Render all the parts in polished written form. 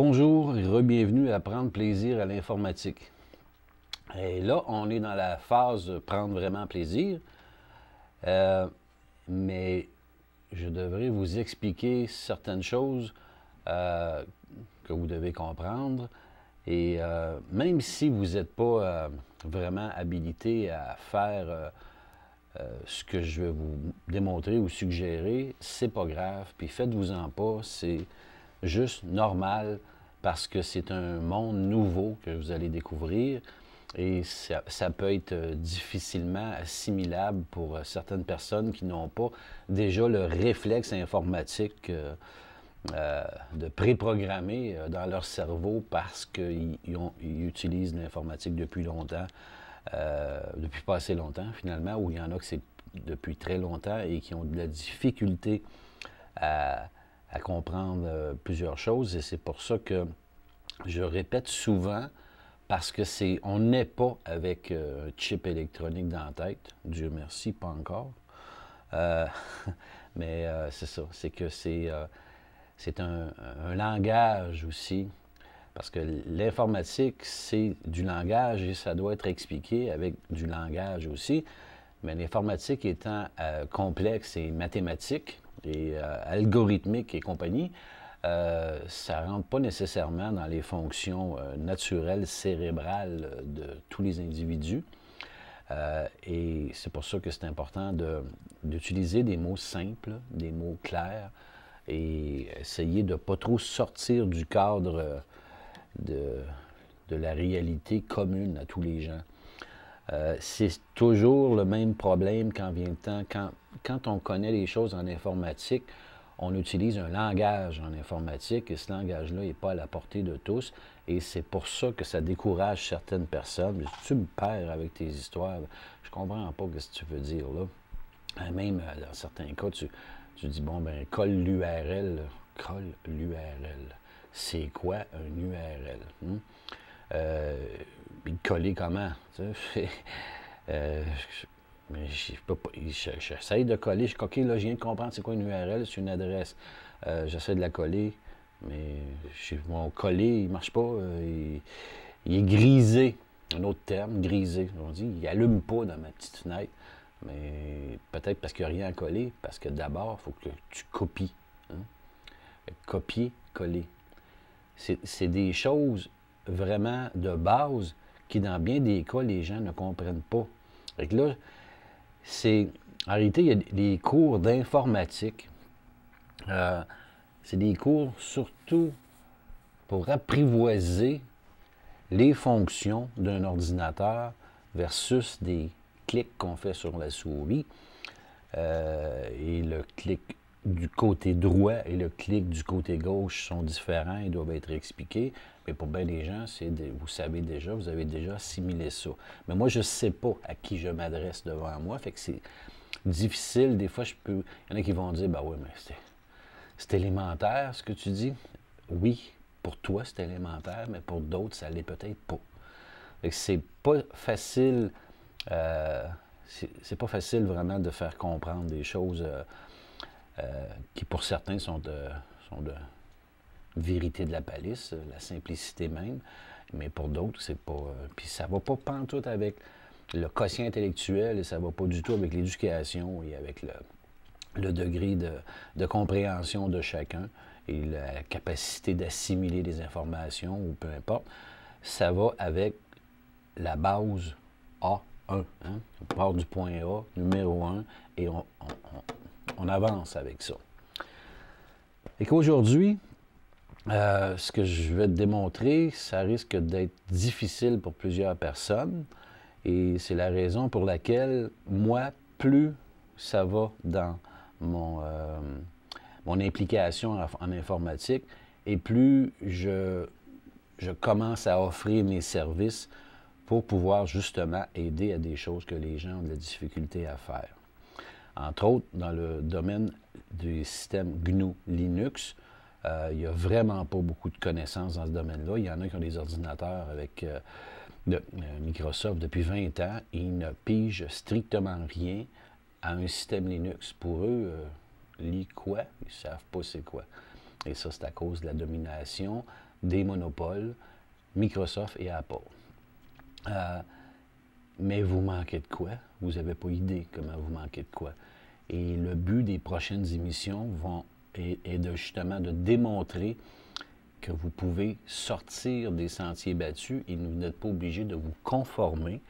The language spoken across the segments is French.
Bonjour et re-bienvenue à prendre plaisir à l'informatique. Et là, on est dans la phase de prendre vraiment plaisir, mais je devrais vous expliquer certaines choses que vous devez comprendre. Et même si vous n'êtes pas vraiment habilité à faire ce que je vais vous démontrer ou suggérer, c'est pas grave, puis faites-vous-en pas, c'est juste normal parce que c'est un monde nouveau que vous allez découvrir et ça peut être difficilement assimilable pour certaines personnes qui n'ont pas déjà le réflexe informatique de préprogrammer dans leur cerveau parce qu'ils utilisent l'informatique depuis longtemps, depuis pas assez longtemps finalement, ou il y en a que c'est depuis très longtemps et qui ont de la difficulté à comprendre plusieurs choses. Et c'est pour ça que je répète souvent, parce que on n'est pas avec un chip électronique dans la tête. Dieu merci, pas encore. Mais c'est ça, c'est que c'est un langage aussi, parce que l'informatique, c'est du langage et ça doit être expliqué avec du langage aussi. Mais l'informatique étant complexe et mathématique et algorithmique et compagnie, ça ne rentre pas nécessairement dans les fonctions naturelles, cérébrales de tous les individus. Et c'est pour ça que c'est important d'utiliser des mots simples, des mots clairs, et essayer de ne pas trop sortir du cadre de la réalité commune à tous les gens. C'est toujours le même problème quand vient le temps. Quand on connaît les choses en informatique, on utilise un langage en informatique et ce langage-là n'est pas à la portée de tous. Et c'est pour ça que ça décourage certaines personnes. Tu me perds avec tes histoires. Je comprends pas ce que tu veux dire là. Même dans certains cas, tu dis, bon, ben, colle l'URL. Colle l'URL. C'est quoi un URL? Coller comment? Mais j'essaie de coller. Je suis coquille, là, je viens de comprendre c'est quoi une URL, c'est une adresse. J'essaie de la coller, mais mon coller, il ne marche pas. Il est grisé. Un autre terme, grisé. On dit, il n'allume pas dans ma petite fenêtre. Mais peut-être parce qu'il n'y a rien à coller, parce que d'abord, il faut que tu copies. Hein? Copier, coller. C'est des choses vraiment de base qui, dans bien des cas, les gens ne comprennent pas. Fait que là, en réalité, il y a des cours d'informatique. C'est des cours surtout pour apprivoiser les fonctions d'un ordinateur versus des clics qu'on fait sur la souris. Et le clic du côté droit et le clic du côté gauche sont différents et doivent être expliqués. Mais pour bien des gens, vous savez déjà, vous avez déjà assimilé ça. Mais moi, je ne sais pas à qui je m'adresse devant moi. Fait que c'est difficile. Des fois, il y en a qui vont dire, ben oui, mais c'est élémentaire ce que tu dis. Oui, pour toi, c'est élémentaire, mais pour d'autres, ça l'est peut-être pas. Fait que c'est pas facile. C'est pas facile vraiment de faire comprendre des choses qui pour certains sont de vérité de la palisse, la simplicité même, mais pour d'autres, c'est pas... puis ça va pas pantoute avec le quotient intellectuel et ça va pas du tout avec l'éducation et avec le degré de compréhension de chacun et la capacité d'assimiler des informations ou peu importe. Ça va avec la base A1. Hein? On part du point A, numéro 1, et on avance avec ça. Et qu'aujourd'hui, ce que je vais te démontrer, ça risque d'être difficile pour plusieurs personnes. Et c'est la raison pour laquelle, moi, plus ça va dans mon implication en informatique, et plus je commence à offrir mes services pour pouvoir justement aider à des choses que les gens ont de la difficulté à faire. Entre autres, dans le domaine du système GNU Linux, il n'y a vraiment pas beaucoup de connaissances dans ce domaine-là. Il y en a qui ont des ordinateurs avec Microsoft depuis 20 ans et ils ne pigent strictement rien à un système Linux. Pour eux, quoi? Ils ne savent pas c'est quoi. Et ça, c'est à cause de la domination des monopoles, Microsoft et Apple. Mais vous manquez de quoi? Vous n'avez pas idée comment vous manquez de quoi. Et le but des prochaines émissions est de, justement de démontrer que vous pouvez sortir des sentiers battus et vous n'êtes pas obligé de vous conformer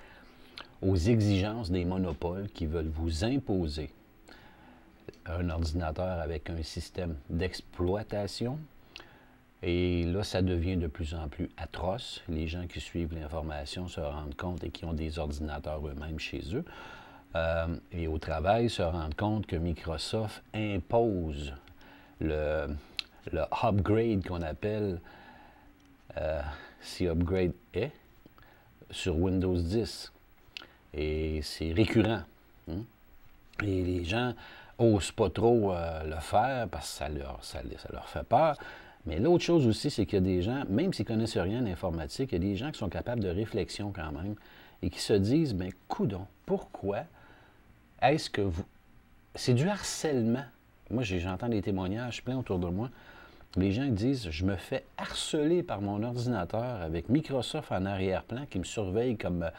aux exigences des monopoles qui veulent vous imposer un ordinateur avec un système d'exploitation. Et là, ça devient de plus en plus atroce. Les gens qui suivent l'information se rendent compte et qui ont des ordinateurs eux-mêmes chez eux. Et au travail, se rendent compte que Microsoft impose le upgrade qu'on appelle, si upgrade est, sur Windows 10. Et c'est récurrent. Hein? Et les gens n'osent pas trop le faire parce que ça leur fait peur. Mais l'autre chose aussi, c'est qu'il y a des gens, même s'ils ne connaissent rien en informatique, il y a des gens qui sont capables de réflexion quand même et qui se disent, bien, coudonc, pourquoi est-ce que vous... C'est du harcèlement. Moi, j'entends des témoignages plein autour de moi. Les gens disent, je me fais harceler par mon ordinateur avec Microsoft en arrière-plan qui me surveille comme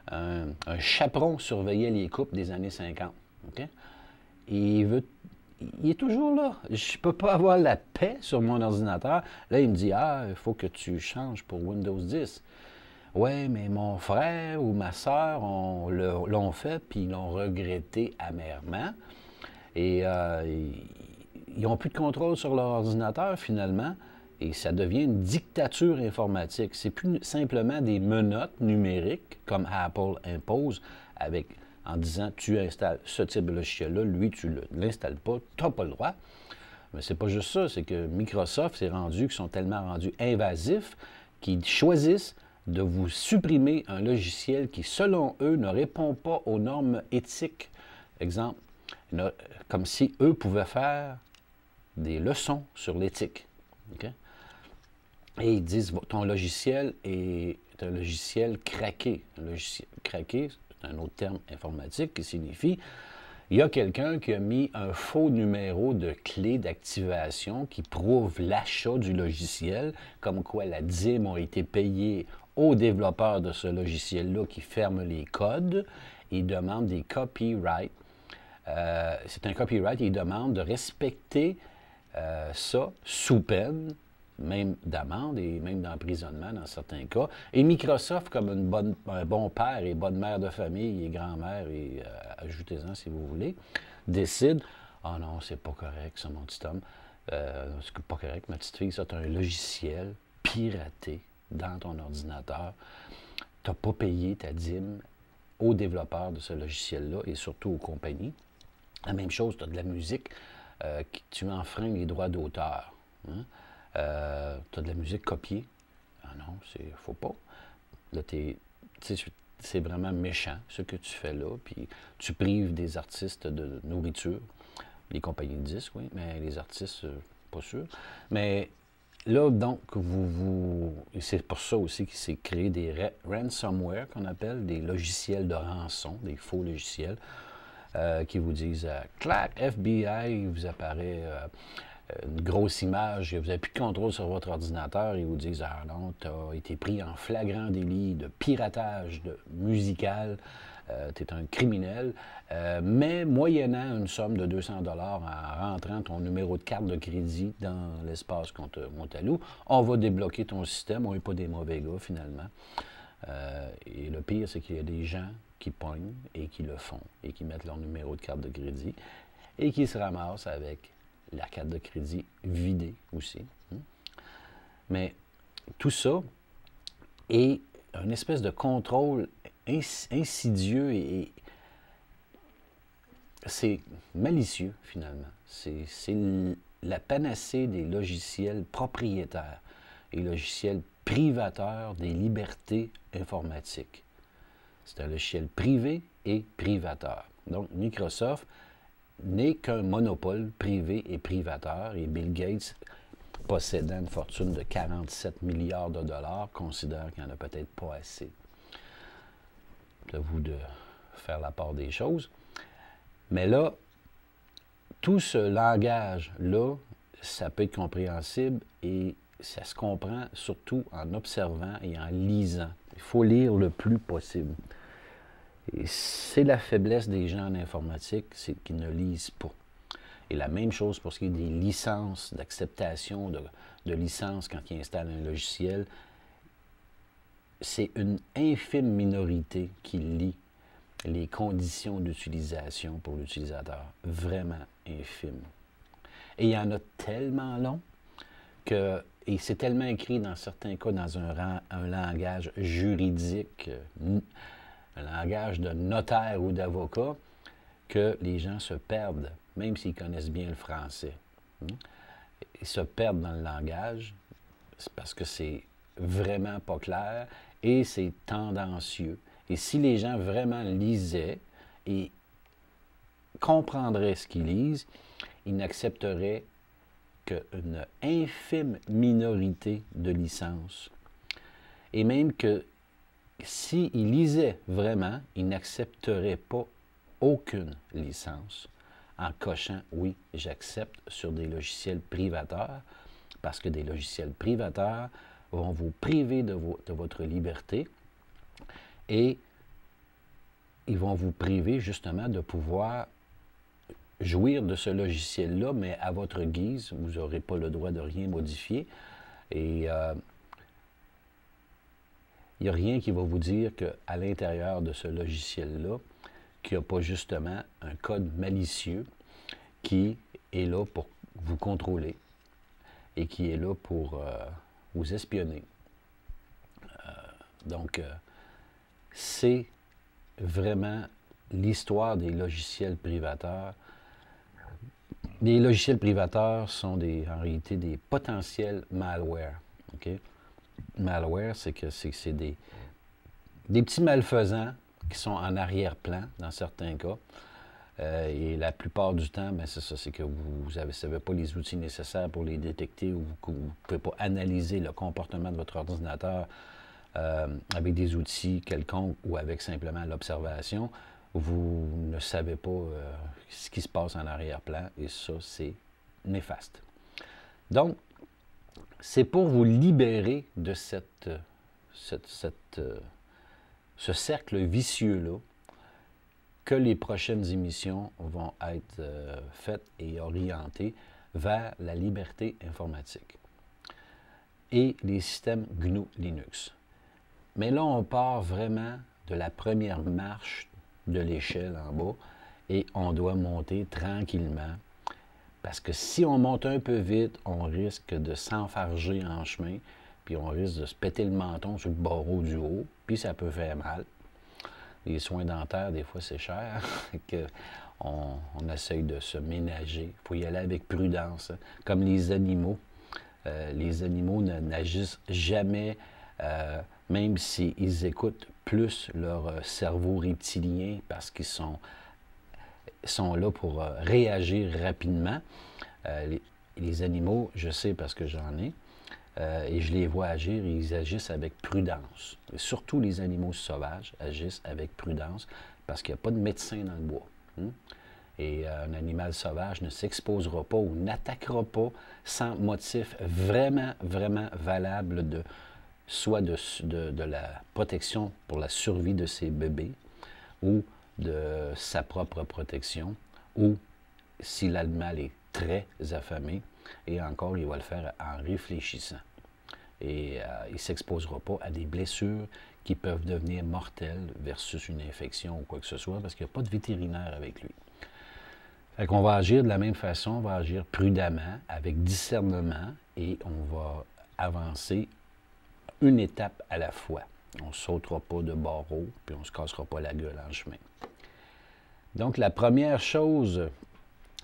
un chaperon surveillait les couples des années 50. Okay? Et il est toujours là. Je ne peux pas avoir la paix sur mon ordinateur. Là, il me dit, ah, il faut que tu changes pour Windows 10. Oui, mais mon frère ou ma soeur l'ont fait, puis ils l'ont regretté amèrement. Et ils n'ont plus de contrôle sur leur ordinateur, finalement, et ça devient une dictature informatique. C'est plus simplement des menottes numériques, comme Apple impose, en disant, tu installes ce type de logiciel-là, lui, tu ne l'installes pas, tu n'as pas le droit. Mais c'est pas juste ça, c'est que Microsoft qu'ils sont tellement rendus invasifs qu'ils choisissent de vous supprimer un logiciel qui, selon eux, ne répond pas aux normes éthiques. Exemple, comme si eux pouvaient faire des leçons sur l'éthique. Okay? Et ils disent, ton logiciel est un logiciel craqué. Un logiciel craqué, c'est un autre terme informatique qui signifie il y a quelqu'un qui a mis un faux numéro de clé d'activation qui prouve l'achat du logiciel, comme quoi la dîme a été payée aux développeurs de ce logiciel-là qui ferment les codes. Il demande des copyrights. C'est un copyright et il demande de respecter ça sous peine, même d'amende et même d'emprisonnement dans certains cas. Et Microsoft, comme un bon père et bonne mère de famille et grand-mère, et ajoutez-en si vous voulez, décide « Ah non, c'est pas correct ça, mon petit homme. C'est pas correct, ma petite fille, ça, tu as un logiciel piraté dans ton ordinateur. Tu n'as pas payé ta dîme aux développeurs de ce logiciel-là et surtout aux compagnies. La même chose, tu as de la musique, tu enfreins les droits d'auteur. Hein? Tu as de la musique copiée. Ah non, il ne faut pas. Là, c'est vraiment méchant, ce que tu fais là. Puis tu prives des artistes de nourriture. Les compagnies de disques, oui, mais les artistes, pas sûr. Mais là, donc, et c'est pour ça aussi qu'il s'est créé des ransomware, qu'on appelle, des logiciels de rançon, des faux logiciels, qui vous disent clac, FBI, il vous apparaît une grosse image, vous n'avez plus de contrôle sur votre ordinateur, ils vous disent ah non, tu as été pris en flagrant délit de piratage musical, tu es un criminel, mais moyennant une somme de 200 $ en rentrant ton numéro de carte de crédit dans l'espace qu'on t'alloue, on va débloquer ton système, on n'est pas des mauvais gars finalement. Et le pire, c'est qu'il y a des gens qui pognent et qui le font et qui mettent leur numéro de carte de crédit et qui se ramassent avec la carte de crédit vidée aussi. Mais tout ça est une espèce de contrôle insidieux et c'est malicieux finalement. C'est la panacée des logiciels propriétaires et logiciels privateurs des libertés informatiques. C'est un logiciel privé et privateur. Donc, Microsoft n'est qu'un monopole privé et privateur, et Bill Gates, possédant une fortune de 47 milliards de dollars, considère qu'il n'y en a peut-être pas assez. C'est à vous de faire la part des choses. Mais là, tout ce langage-là, ça peut être compréhensible et ça se comprend surtout en observant et en lisant. Il faut lire le plus possible. Et c'est la faiblesse des gens en informatique, c'est qu'ils ne lisent pas. Et la même chose pour ce qui est des licences, d'acceptation de licences quand ils installent un logiciel. C'est une infime minorité qui lit les conditions d'utilisation pour l'utilisateur. Vraiment infime. Et il y en a tellement long que, et c'est tellement écrit dans certains cas dans un langage juridique, un langage de notaire ou d'avocat, que les gens se perdent, même s'ils connaissent bien le français. Ils se perdent dans le langage parce que c'est vraiment pas clair et c'est tendancieux. Et si les gens vraiment lisaient et comprendraient ce qu'ils lisent, ils n'accepteraient qu'une infime minorité de licences. Et même que s'ils lisaient vraiment, ils n'accepteraient pas aucune licence en cochant « Oui, j'accepte » sur des logiciels privateurs, parce que des logiciels privateurs vont vous priver de votre liberté et ils vont vous priver justement de pouvoir jouir de ce logiciel-là, mais à votre guise. Vous n'aurez pas le droit de rien modifier. Et il n'y a rien qui va vous dire qu'à l'intérieur de ce logiciel-là, qu'il n'y a pas justement un code malicieux qui est là pour vous contrôler et qui est là pour vous espionner. Donc, c'est vraiment l'histoire des logiciels privateurs. Les logiciels privateurs sont en réalité des potentiels malware. Okay? Malware, c'est que c'est des petits malfaisants qui sont en arrière-plan, dans certains cas. Et la plupart du temps, ben c'est ça, c'est que vous n'avez pas les outils nécessaires pour les détecter ou vous ne pouvez pas analyser le comportement de votre ordinateur avec des outils quelconques ou avec simplement l'observation. Vous ne savez pas ce qui se passe en arrière-plan et ça, c'est néfaste. Donc, c'est pour vous libérer de ce cercle vicieux-là que les prochaines émissions vont être faites et orientées vers la liberté informatique et les systèmes GNU Linux. Mais là, on part vraiment de la première marche de l'échelle en bas et on doit monter tranquillement parce que si on monte un peu vite, on risque de s'enfarger en chemin puis on risque de se péter le menton sur le barreau du haut, puis ça peut faire mal. Les soins dentaires, des fois, c'est cher. on essaye de se ménager. Il faut y aller avec prudence. Comme les animaux. Les animaux n'agissent jamais, même s'ils écoutent plus leur cerveau reptilien parce qu'ils sont là pour réagir rapidement. Les animaux, je sais parce que j'en ai, et je les vois agir, et ils agissent avec prudence. Et surtout les animaux sauvages agissent avec prudence parce qu'il n'y a pas de médecin dans le bois. Et un animal sauvage ne s'exposera pas ou n'attaquera pas sans motif vraiment, vraiment valable soit de la protection pour la survie de ses bébés ou de sa propre protection ou si l'animal est très affamé. Et encore, il va le faire en réfléchissant. Et il ne s'exposera pas à des blessures qui peuvent devenir mortelles versus une infection ou quoi que ce soit, parce qu'il n'y a pas de vétérinaire avec lui. Fait qu'on va agir de la même façon, on va agir prudemment, avec discernement, et on va avancer une étape à la fois. On ne sautera pas de barreau, puis on ne se cassera pas la gueule en chemin. Donc, la première chose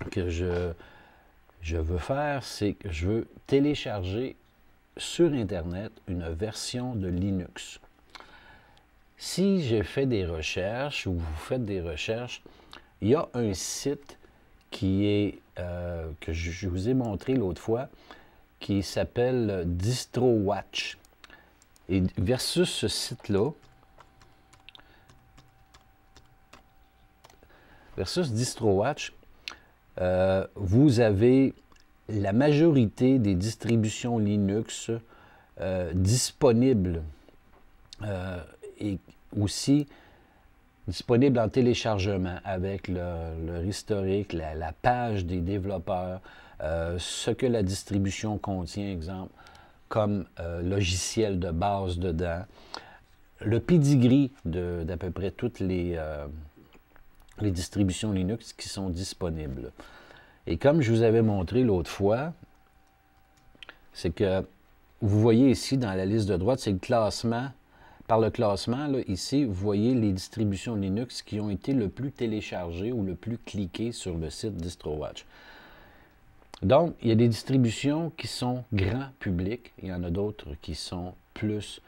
que je veux faire, c'est que je veux télécharger sur Internet une version de Linux. Si j'ai fait des recherches ou vous faites des recherches, il y a un site qui est, que je vous ai montré l'autre fois, qui s'appelle DistroWatch. Et versus ce site-là, versus DistroWatch, vous avez la majorité des distributions Linux disponibles et aussi disponibles en téléchargement avec leur historique, la page des développeurs, ce que la distribution contient, exemple, comme logiciel de base dedans, le pedigree d'à peu près toutes les distributions Linux qui sont disponibles. Et comme je vous avais montré l'autre fois, c'est que vous voyez ici dans la liste de droite, c'est le classement. Par le classement, là, ici, vous voyez les distributions Linux qui ont été le plus téléchargées ou le plus cliquées sur le site DistroWatch. Donc, il y a des distributions qui sont grand public, il y en a d'autres qui sont plus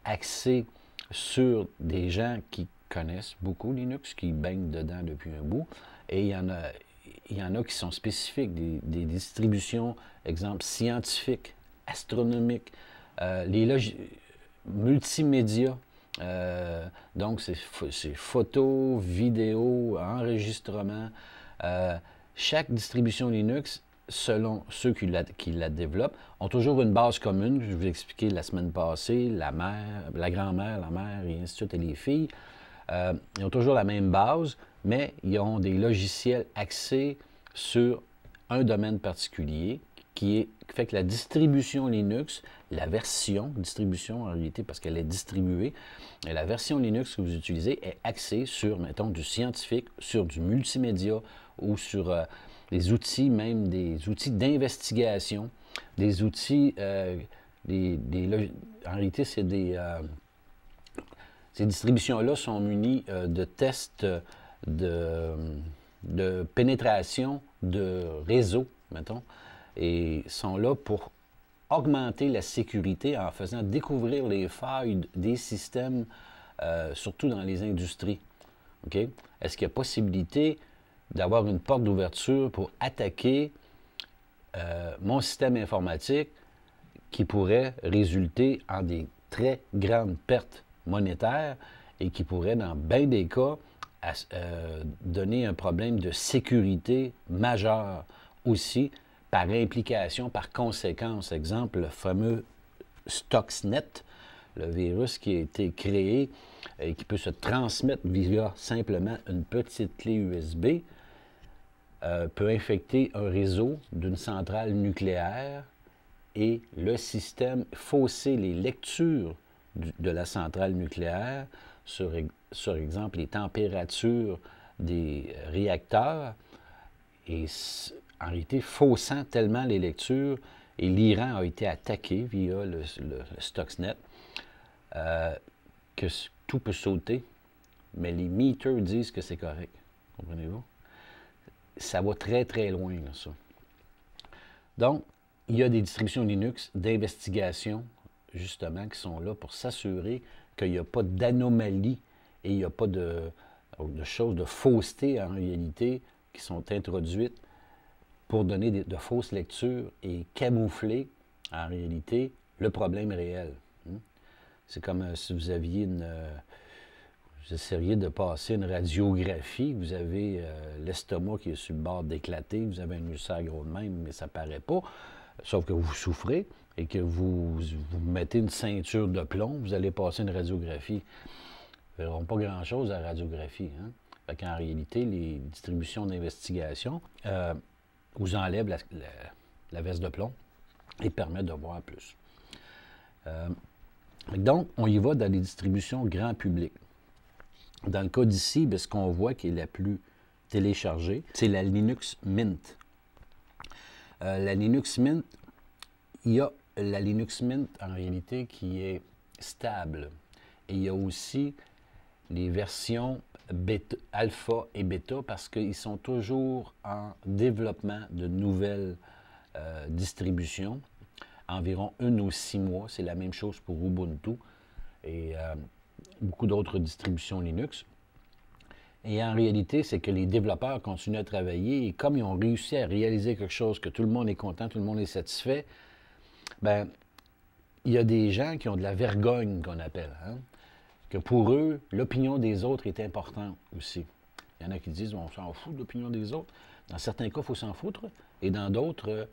axées sur des gens qui connaissent beaucoup Linux, qui baignent dedans depuis un bout, et il y en a qui sont spécifiques, des distributions, exemple, scientifiques, astronomiques, multimédia, donc c'est photos, vidéos, enregistrements. Chaque distribution Linux, selon ceux qui la développent, ont toujours une base commune. Je vous ai expliqué la semaine passée, la mère, la grand-mère, la mère, et ainsi de suite, et les filles. Ils ont toujours la même base, mais ils ont des logiciels axés sur un domaine particulier qui fait que la distribution Linux, la version, distribution en réalité parce qu'elle est distribuée, et la version Linux que vous utilisez est axée sur, mettons, du scientifique, sur du multimédia ou sur des outils, même des outils d'investigation, des outils, en réalité, c'est ces distributions-là sont munies de tests de pénétration de réseau, mettons, et sont là pour augmenter la sécurité en faisant découvrir les failles des systèmes, surtout dans les industries. Okay? Est-ce qu'il y a possibilité d'avoir une porte d'ouverture pour attaquer mon système informatique qui pourrait résulter en des très grandes pertes monétaires et qui pourrait, dans bien des cas, donner un problème de sécurité majeur aussi, par implication, par conséquence. Exemple, le fameux Stuxnet, le virus qui a été créé et qui peut se transmettre via simplement une petite clé USB, peut infecter un réseau d'une centrale nucléaire et le système fausser les lectures de la centrale nucléaire sur exemple, les températures des réacteurs et en réalité, faussant tellement les lectures, et l'Iran a été attaqué via le Stuxnet, que tout peut sauter, mais les meters disent que c'est correct. Comprenez-vous? Ça va très, très loin, là, ça. Donc, il y a des distributions Linux d'investigation, justement, qui sont là pour s'assurer qu'il n'y a pas d'anomalie et il n'y a pas de choses de fausseté, en réalité, qui sont introduites pour donner de fausses lectures et camoufler, en réalité, le problème réel. C'est comme si vous aviez vous essayeriez de passer une radiographie, vous avez l'estomac qui est sur le bord d'éclater, vous avez un ulcère gros de même, mais ça ne paraît pas, sauf que vous souffrez et que vous mettez une ceinture de plomb, vous allez passer une radiographie. Ils ne verront pas grand-chose à la radiographie. Fait qu'en réalité, les distributions d'investigation vous enlèvent la veste de plomb et permettent de voir plus. Donc, on y va dans les distributions grand public. Dans le cas d'ici, ce qu'on voit qui est la plus téléchargée, c'est la Linux Mint. La Linux Mint, il y a la Linux Mint en réalité qui est stable. Et il y a aussi les versions bêta, alpha et bêta parce qu'ils sont toujours en développement de nouvelles distributions. Environ 1 ou 6 mois, c'est la même chose pour Ubuntu et beaucoup d'autres distributions Linux. Et en réalité, c'est que les développeurs continuent à travailler et comme ils ont réussi à réaliser quelque chose, que tout le monde est content, tout le monde est satisfait, bien, il y a des gens qui ont de la vergogne, qu'on appelle, que pour eux, l'opinion des autres est importante aussi. Il y en a qui disent, on s'en fout de l'opinion des autres. Dans certains cas, il faut s'en foutre, et dans d'autres,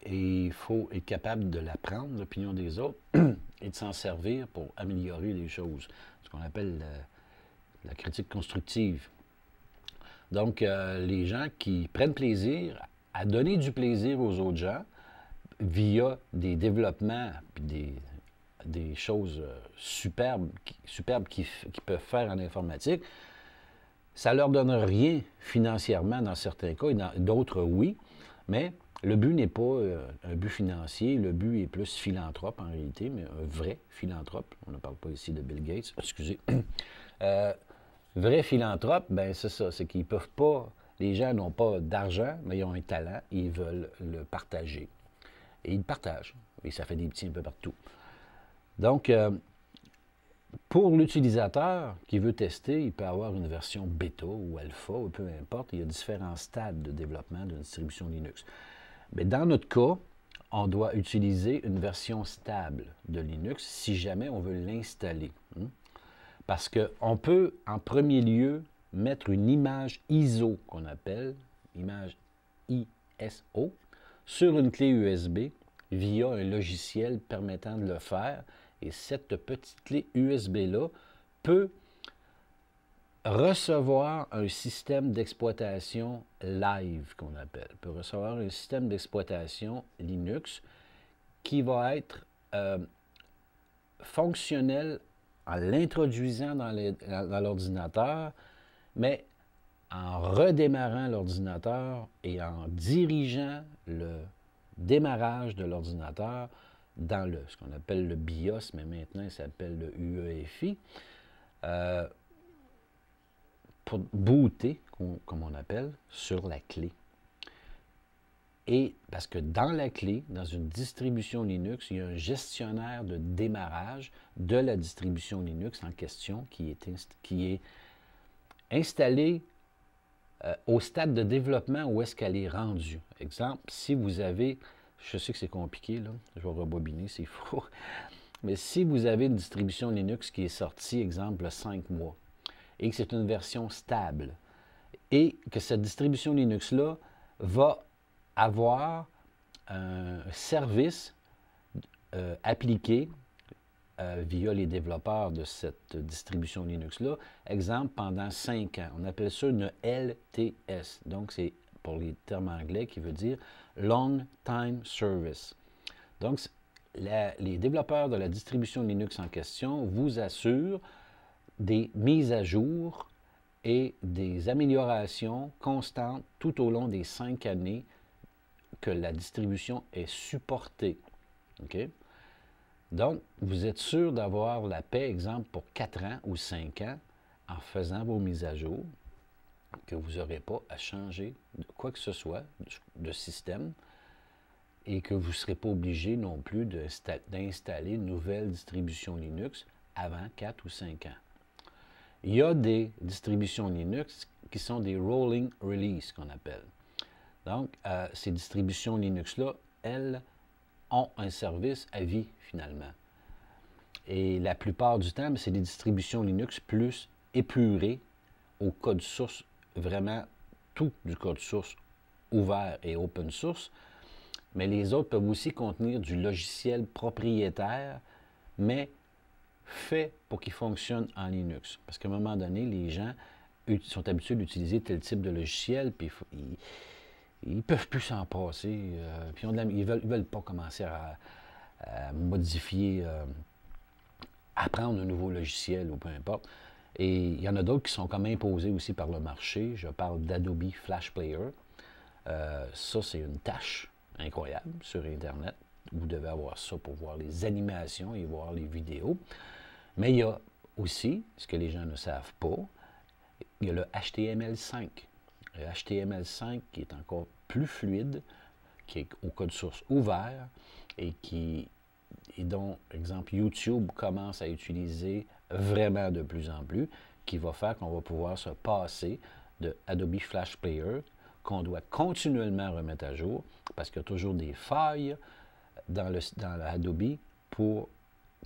il faut être capable de l'apprendre, l'opinion des autres, et de s'en servir pour améliorer les choses. Ce qu'on appelle la critique constructive. Donc, les gens qui prennent plaisir à donner du plaisir aux autres gens via des développements puis des choses superbes qu'ils peuvent faire en informatique, ça ne leur donne rien financièrement dans certains cas, et dans d'autres, oui, mais le but n'est pas un but financier, le but est plus philanthrope en réalité, mais un vrai philanthrope. On ne parle pas ici de Bill Gates, excusez. Vrai philanthrope, ben c'est ça, c'est qu'ils peuvent pas, les gens n'ont pas d'argent, mais ils ont un talent, et ils veulent le partager. Et ils le partagent, et ça fait des petits un peu partout. Donc, pour l'utilisateur qui veut tester, il peut avoir une version bêta ou alpha, ou peu importe. Il y a différents stades de développement d'une distribution Linux. Mais dans notre cas, on doit utiliser une version stable de Linux si jamais on veut l'installer. Parce qu'on peut, en premier lieu, mettre une image ISO, qu'on appelle, image ISO, sur une clé USB via un logiciel permettant de le faire. Et cette petite clé USB-là peut recevoir un système d'exploitation live, qu'on appelle. Peut recevoir un système d'exploitation Linux qui va être fonctionnel en l'introduisant dans l'ordinateur, mais en redémarrant l'ordinateur et en dirigeant le démarrage de l'ordinateur dans ce qu'on appelle le BIOS, mais maintenant il s'appelle le UEFI, pour booter, comme on appelle, sur la clé. Et parce que dans la clé, dans une distribution Linux, il y a un gestionnaire de démarrage de la distribution Linux en question qui est installé au stade de développement où est-ce qu'elle est rendue. Exemple, si vous avez, je sais que c'est compliqué, là, je vais rebobiner, c'est faux, mais si vous avez une distribution Linux qui est sortie, exemple, 5 mois, et que c'est une version stable, et que cette distribution Linux-là va avoir un service appliqué via les développeurs de cette distribution Linux-là, exemple, pendant 5 ans. On appelle ça une LTS. Donc, c'est pour les termes anglais qui veut dire Long Time Service. Donc, les développeurs de la distribution Linux en question vous assurent des mises à jour et des améliorations constantes tout au long des 5 années que la distribution est supportée. OK? Donc, vous êtes sûr d'avoir la paix, exemple, pour 4 ans ou 5 ans en faisant vos mises à jour, que vous n'aurez pas à changer de quoi que ce soit de système et que vous ne serez pas obligé non plus d'installer une nouvelle distribution Linux avant 4 ou 5 ans. Il y a des distributions Linux qui sont des rolling release, qu'on appelle. Donc, ces distributions Linux-là, elles ont un service à vie, finalement. Et la plupart du temps, c'est des distributions Linux plus épurées au code source, vraiment tout du code source ouvert et open source, mais les autres peuvent aussi contenir du logiciel propriétaire, mais fait pour qu'il fonctionne en Linux. Parce qu'à un moment donné, les gens sont habitués d'utiliser tel type de logiciel, puis ils ne peuvent plus s'en passer, puis ils veulent pas commencer à modifier, apprendre un nouveau logiciel ou peu importe. Et il y en a d'autres qui sont comme imposés aussi par le marché. Je parle d'Adobe Flash Player. Ça, c'est une tâche incroyable sur Internet. Vous devez avoir ça pour voir les animations et voir les vidéos. Mais il y a aussi, ce que les gens ne savent pas, il y a le HTML5. Le HTML5 qui est encore plus fluide, qui est au code source ouvert et dont, exemple, YouTube commence à utiliser vraiment de plus en plus, qui va faire qu'on va pouvoir se passer de Adobe Flash Player, qu'on doit continuellement remettre à jour, parce qu'il y a toujours des failles dans l'Adobe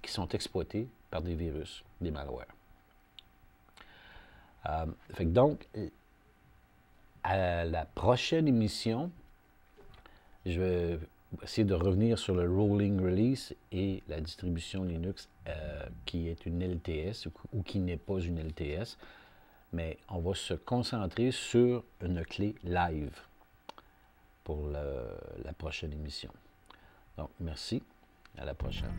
qui sont exploitées par des virus, des malwares. Donc, à la prochaine émission, je vais essayer de revenir sur le rolling release et la distribution Linux qui est une LTS ou qui n'est pas une LTS. Mais on va se concentrer sur une clé live pour la prochaine émission. Donc, merci. À la prochaine.